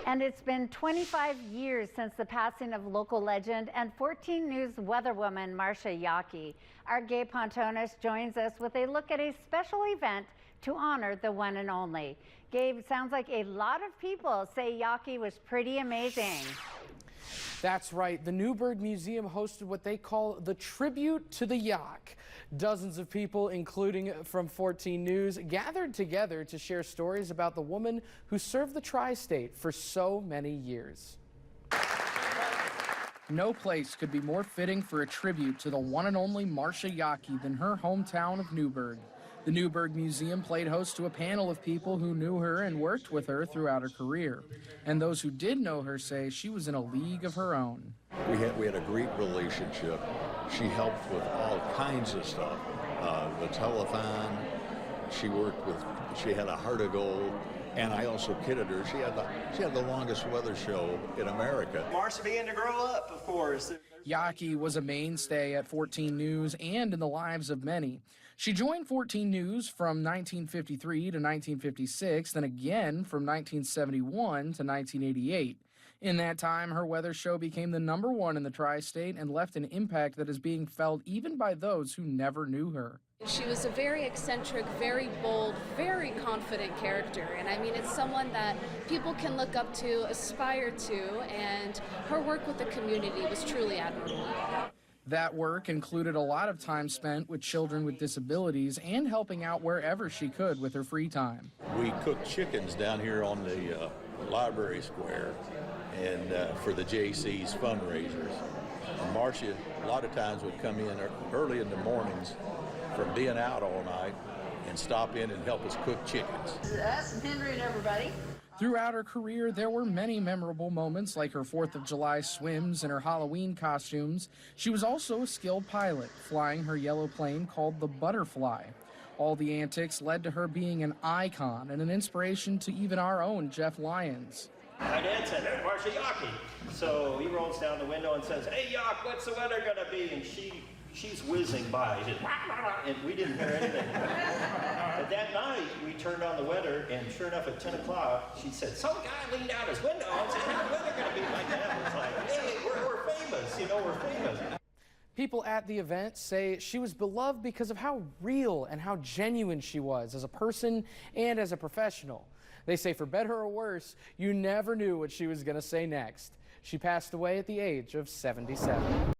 And it's been 25 years since the passing of local legend and 14 News weatherwoman Marcia Yockey. Our Gabe Pontonis joins us with a look at a special event to honor the one and only. Gabe, sounds like a lot of people say Yockey was pretty amazing. That's right. The Newburgh Museum hosted what they call the Tribute to the Yock. Dozens of people, including from 14 News, gathered together to share stories about the woman who served the TriState for so many years. No place could be more fitting for a tribute to the one and only Marcia Yockey than her hometown of Newburgh. The Newburgh Museum played host to a panel of people who knew her and worked with her throughout her career. And those who did know her say she was in a league of her own. We had a great relationship. She helped with all kinds of stuff. The telethon, she had a heart of gold. And I also kidded her. She had the longest weather show in America. Marcia began to grow up, of course. Yockey was a mainstay at 14 News and in the lives of many. She joined 14 News from 1953 to 1956, then again from 1971 to 1988. In that time, her weather show became the #1 in the tri-state and left an impact that is being felt even by those who never knew her. She was a very eccentric, very bold, very confident character. And I mean, it's someone that people can look up to, aspire to, and her work with the community was truly admirable. That work included a lot of time spent with children with disabilities and helping out wherever she could with her free time. We cooked chickens down here on the library square and for the JC's fundraisers. And Marcia, a lot of times, would come in early in the mornings from being out all night and stop in and help us cook chickens. Us and Henry and everybody. Throughout her career, there were many memorable moments, like her 4th of July swims and her Halloween costumes. She was also a skilled pilot, flying her yellow plane called the Butterfly. All the antics led to her being an icon and an inspiration to even our own Jeff Lyons. My dad said, "There's Marcia Yockey." So he rolls down the window and says, "Hey, Yock, what's the weather going to be?" And she's whizzing by, and we didn't hear anything. But that night, we turned on the weather, and sure enough, at 10 o'clock, she said, "Some guy leaned out his window and said, how's the weather going to be like that?" It's like, hey, we're famous, we're famous. People at the event say she was beloved because of how real and how genuine she was as a person and as a professional. They say for better or worse, you never knew what she was going to say next. She passed away at the age of 77.